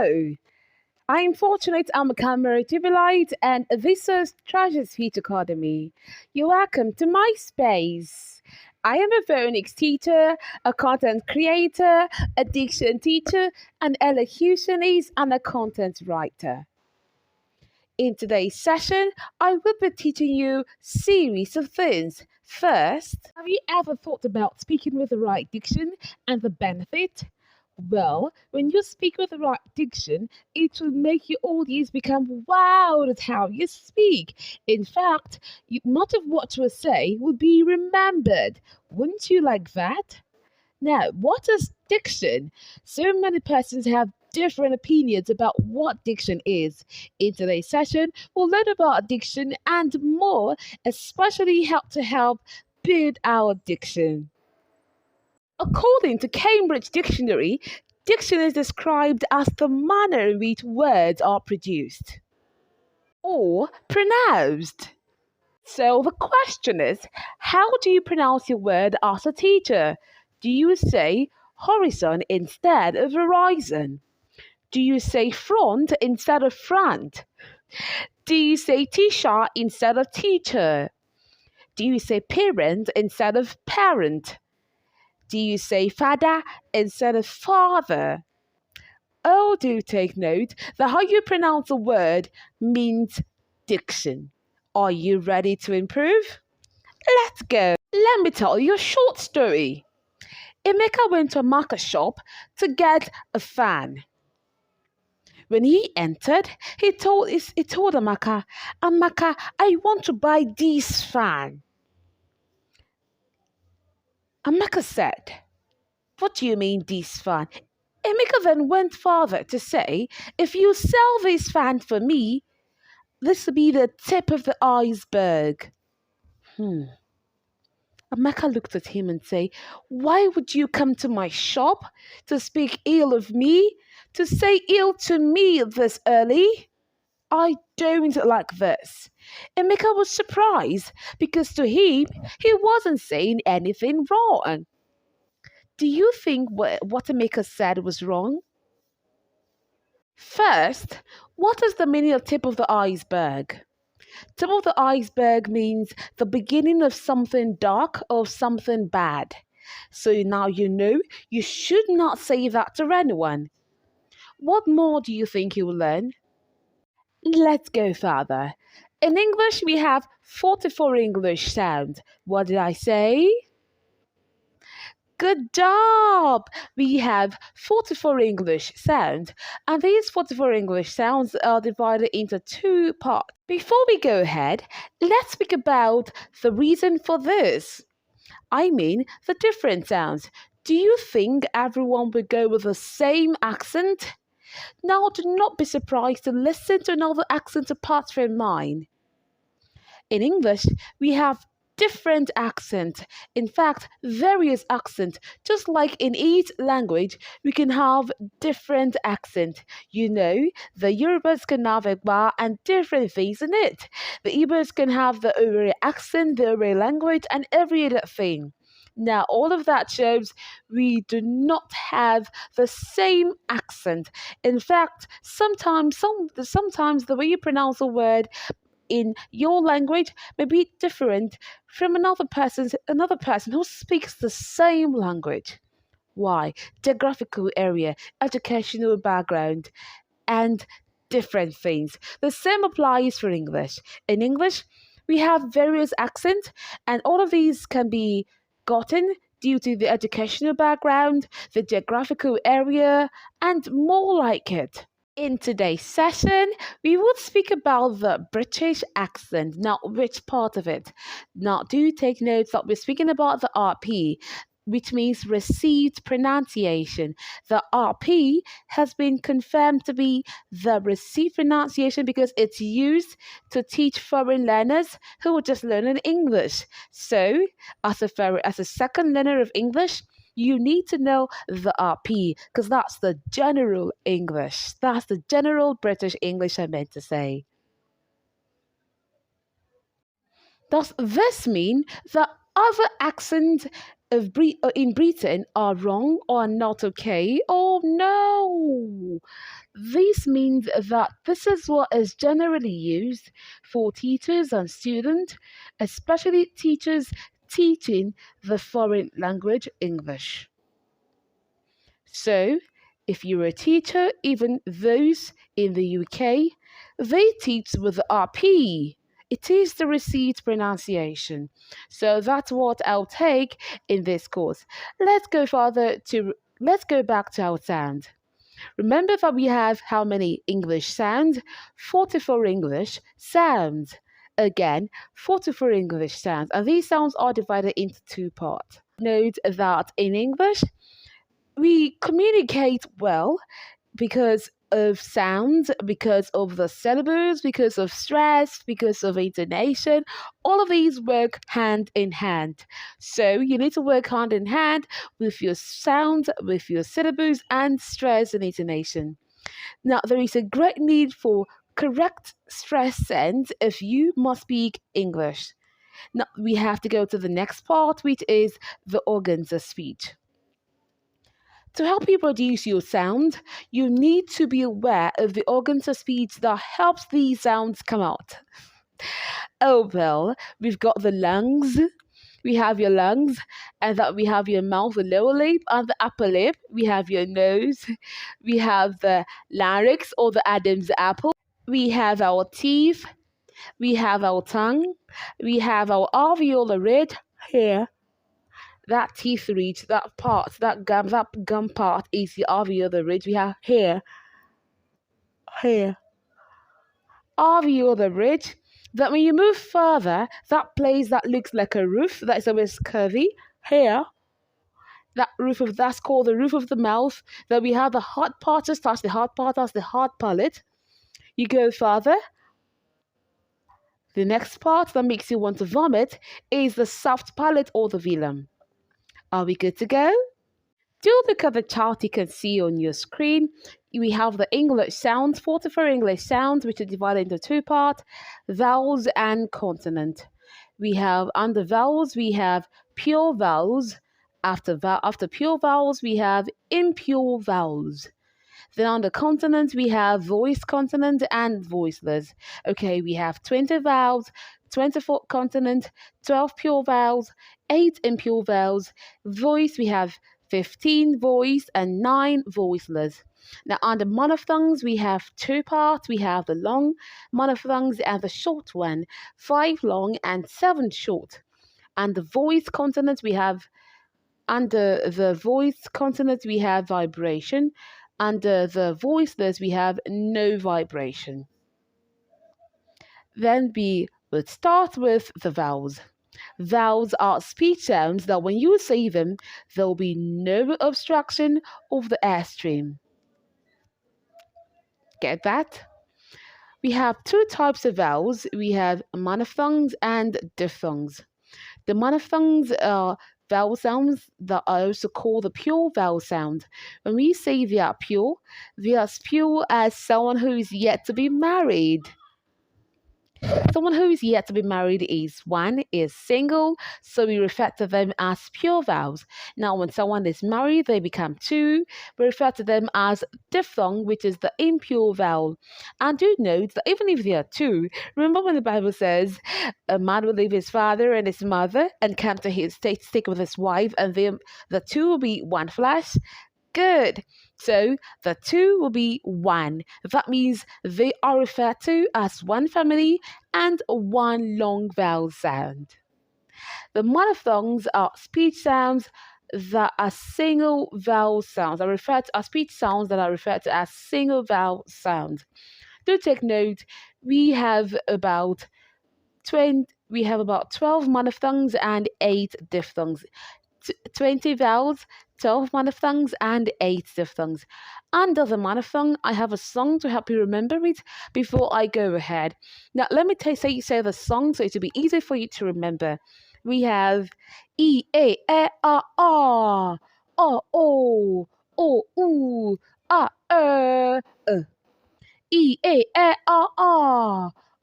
Hello, I'm fortunate I'm a camera Jubilite and this is Treasure Speech Academy. You're welcome to my space. I am a phonics teacher, a content creator, a diction teacher, an elocutionist, and a content writer. In today's session, I will be teaching you series of things. First, have you ever thought about speaking with the right diction and the benefit? Well, when you speak with the right diction, it will make your audience become wowed at how you speak. In fact, much of what you will say will be remembered. Wouldn't you like that? Now, what is diction? So many persons have different opinions about what diction is. In today's session, we'll learn about diction and more, especially how to help build our diction. According to Cambridge Dictionary, diction is described as the manner in which words are produced or pronounced. So the question is, how do you pronounce your word as a teacher? Do you say horizon instead of horizon? Do you say front instead of front? Do you say teacher instead of teacher? Do you say parent instead of parent? Do you say father instead of father? Oh, do take note that how you pronounce a word means diction. Are you ready to improve? Let's go. Let me tell you a short story. Emeka went to a market shop to get a fan. When he entered, he told Amaka, Amaka, I want to buy this fan. Amaka said, what do you mean this fan? Emeka then went further to say, if you sell this fan for me, this will be the tip of the iceberg. Amaka looked at him and said, why would you come to my shop to speak ill of me, to say ill to me this early? I don't like this. Emeka was surprised because to him, he wasn't saying anything wrong. Do you think what Emeka said was wrong? First, what is the meaning of tip of the iceberg? Tip of the iceberg means the beginning of something dark or something bad. So now you know you should not say that to anyone. What more do you think you will learn? Let's go further. In English, we have 44 English sounds. What did I say? Good job! We have 44 English sounds, and these 44 English sounds are divided into two parts. Before we go ahead, let's speak about the reason for this. I mean, the different sounds. Do you think everyone would go with the same accent? Now, do not be surprised to listen to another accent apart from mine. In English, we have different accents. In fact, various accents. Just like in each language, we can have different accents. You know, the Yorubas can have Egba and different things in it. The Igbos can have the Ore accent, the Ore language, and every other thing. Now, all of that shows we do not have the same accent. In fact, sometimes the way you pronounce a word in your language may be different from another person who speaks the same language. Why? Geographical area, educational background, and different things. The same applies for English. In English, we have various accents, and all of these can be gotten due to the educational background, the geographical area, and more like it. In today's session, we will speak about the British accent. Now, which part of it? Now, do take notes that we're speaking about the RP, which means received pronunciation. The RP has been confirmed to be the received pronunciation because it's used to teach foreign learners who are just learning English. So, as a second learner of English, you need to know the RP because that's the general English. That's the general British English I meant to say. Does this mean that other accents in Britain are wrong or not okay? Oh no! This means that this is what is generally used for teachers and students, especially teachers teaching the foreign language English. So, if you're a teacher, even those in the UK, they teach with the RP. It is the received pronunciation. So that's what I'll take in this course. Let's go back to our sound. Remember that we have how many English sounds? 44 English sounds. Again, 44 English sounds. And these sounds are divided into two parts. Note that in English, we communicate well because of sounds, because of the syllables, because of stress, because of intonation. All of these work hand in hand. So you need to work hand in hand with your sounds, with your syllables, and stress and intonation. Now, there is a great need for correct stress sense if you must speak English. Now, we have to go to the next part, which is the organs of speech. To help you produce your sound, you need to be aware of the organs of speech that helps these sounds come out. Oh well, we've got the lungs. We have your lungs, and that we have your mouth, the lower lip, and the upper lip. We have your nose. We have the larynx or the Adam's apple. We have our teeth. We have our tongue. We have our alveolar ridge here. That teeth ridge, that gum part is the alveolar ridge. We have here, alveolar ridge. That when you move further, that place that looks like a roof, that is always curvy. Here, that's called the roof of the mouth. Then we have the hard part, that's the hard part, that's the hard palate. You go further. The next part that makes you want to vomit is the soft palate or the velum. Are we good to go? Do look at the chart you can see on your screen. We have the English sounds, 44 English sounds, which are divided into two parts, vowels and consonant. We have under vowels, we have pure vowels. After pure vowels, we have impure vowels. Then on the consonants, we have voiced consonant and voiceless. Okay, we have 20 vowels, 24 consonant, 12 pure vowels, 8 impure vowels. Voice, we have 15 voiced and 9 voiceless. Now, on the monophthongs, we have two parts. We have the long monophthongs and the short one, 5 long and 7 short. And the voiced consonants, we have under the voiced consonants, we have vibration. Under the voiceless, we have no vibration. Then we would start with the vowels. Vowels are speech sounds that when you say them, there will be no obstruction of the airstream. Get that? We have two types of vowels. We have monophthongs and diphthongs. The monophthongs are vowel sounds that are also called the pure vowel sound. When we say they are pure as pure as someone who is yet to be married. Someone who is yet to be married is single, so we refer to them as pure vowels. Now, when someone is married, they become two. We refer to them as diphthong, which is the impure vowel. And do note that even if they are two, remember when the Bible says a man will leave his father and his mother and come to his stick with his wife, and the two will be one flesh? Good. So the two will be one. That means they are referred to as one family and one long vowel sound. The monophthongs are speech sounds that are single vowel sounds. Speech sounds that are referred to as single vowel sounds. Do take note. We have about 12 monophthongs and 8 diphthongs. 20 vowels, 12 monophthongs, and 8 diphthongs. Under the monophthong, I have a song to help you remember it before I go ahead. Now, let me say the song so it will be easy for you to remember. We have E, A, E, A, A, O, O, O, U, A, E, A, E, A, A,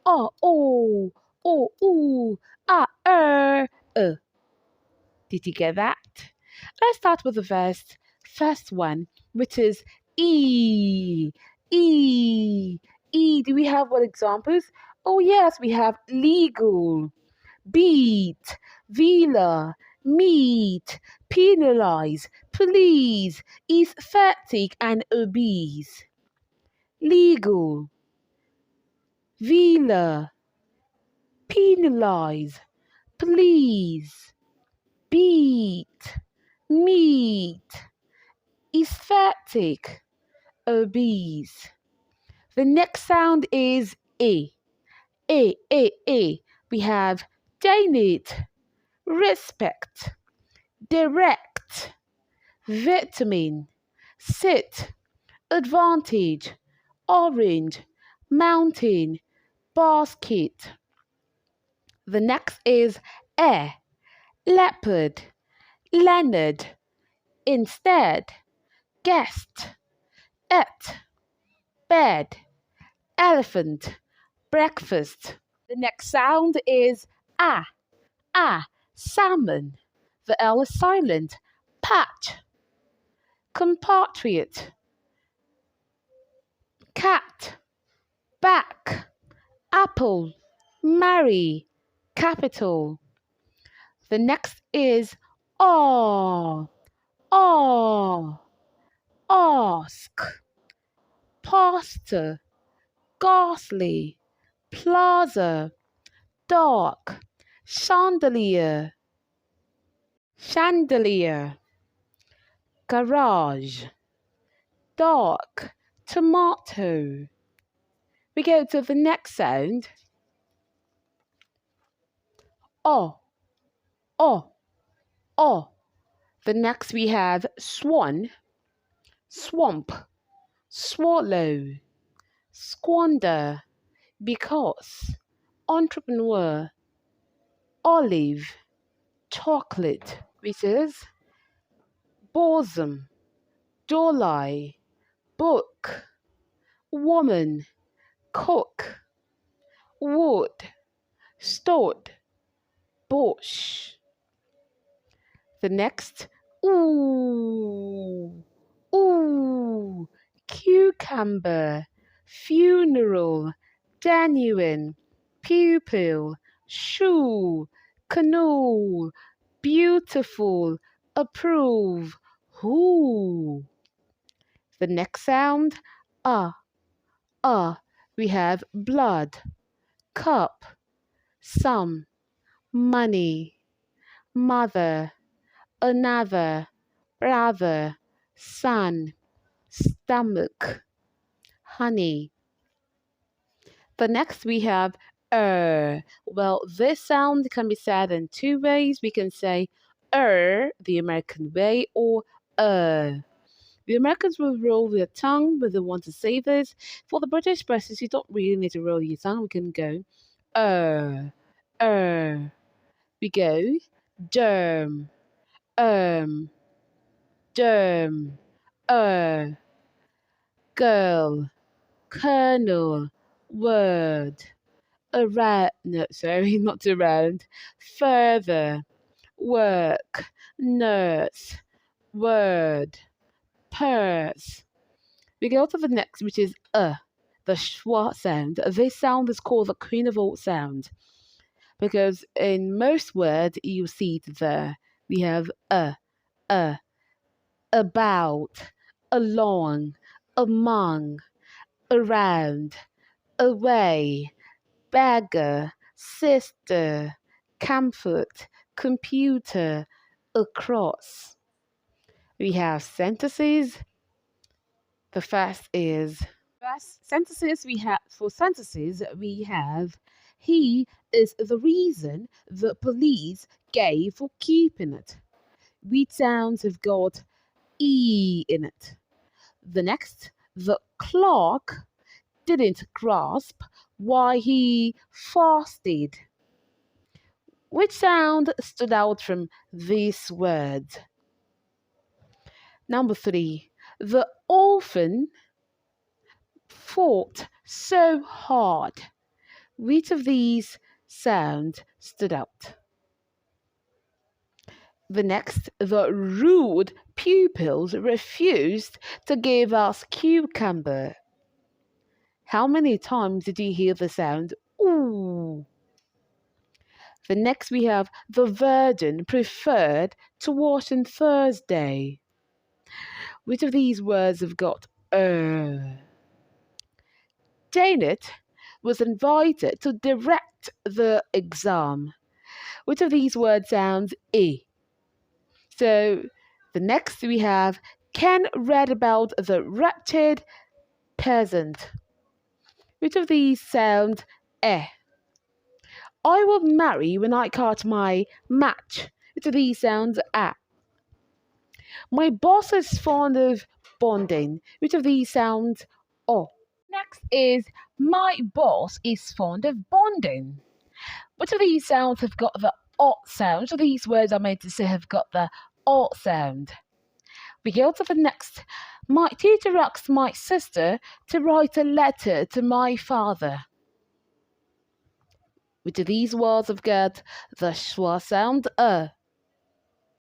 O, O, O, U, A, Did you get that? Let's start with the first one, which is E. E. E. Do we have what examples? Oh, yes, we have legal, beat, villa, meet, penalize, please, aesthetic, and obese. Legal, villa, penalize, please, beat, meet, aesthetic, obese. The next sound is A. A. We have donate, respect, direct, vitamin, sit, advantage, orange, mountain, basket. The next is air, leopard, Leonard, instead, guest, et, bed, elephant, breakfast. The next sound is salmon. The L is silent. Patch, compatriot, cat, back, apple, marry, capital. The next is awe, ask, pastor, ghastly, plaza, dark, chandelier, garage, dark, tomato. We go to the next sound. O. The next we have swan, swamp, swallow, squander, because, entrepreneur, olive, chocolate, which is bosom, dolly, book, woman, cook, wood, stored, bush. The next, cucumber, funeral, genuine, pupil, shoe, canoe, beautiful, approve, who. The next sound, we have blood, cup, some, money, mother, another, brother, son, stomach, honey. The next we have Well, this sound can be said in two ways. We can say the American way, or The Americans will roll their tongue when they want to say this. For the British expressions, you don't really need to roll your tongue. We can go er. We go derm, derm, girl, colonel, word, around, no, sorry, not around, further, work, nurse, word, purse. We go to the next, which is the schwa sound. This sound is called the queen of all sounds because in most words you see the we have about, along, among, around, away, beggar, sister, comfort, computer, across. We have sentences. The first is sentences. We have he is the reason the police gave for keeping it. Wheat sounds have got E in it. The next, the clerk didn't grasp why he fasted. Which sound stood out from these words? Number 3, the orphan fought so hard. Which of these sounds stood out? The next, the rude pupils refused to give us cucumber. How many times did you hear the sound ooh? The next we have the virgin preferred to wash on Thursday. Which of these words have got Janet was invited to direct the exam. Which of these words sounds E? So the next we have Ken read about the wretched peasant. Which of these sound E? I will marry when I cut my match. Which of these sounds A? My boss is fond of bonding. Which of these sounds O? Next is my boss is fond of bonding. Which of these sounds have got the O sound? Which of these words I made to say have got the O sound? We go to the next. My teacher asked my sister to write a letter to my father. Which of these words have got the schwa sound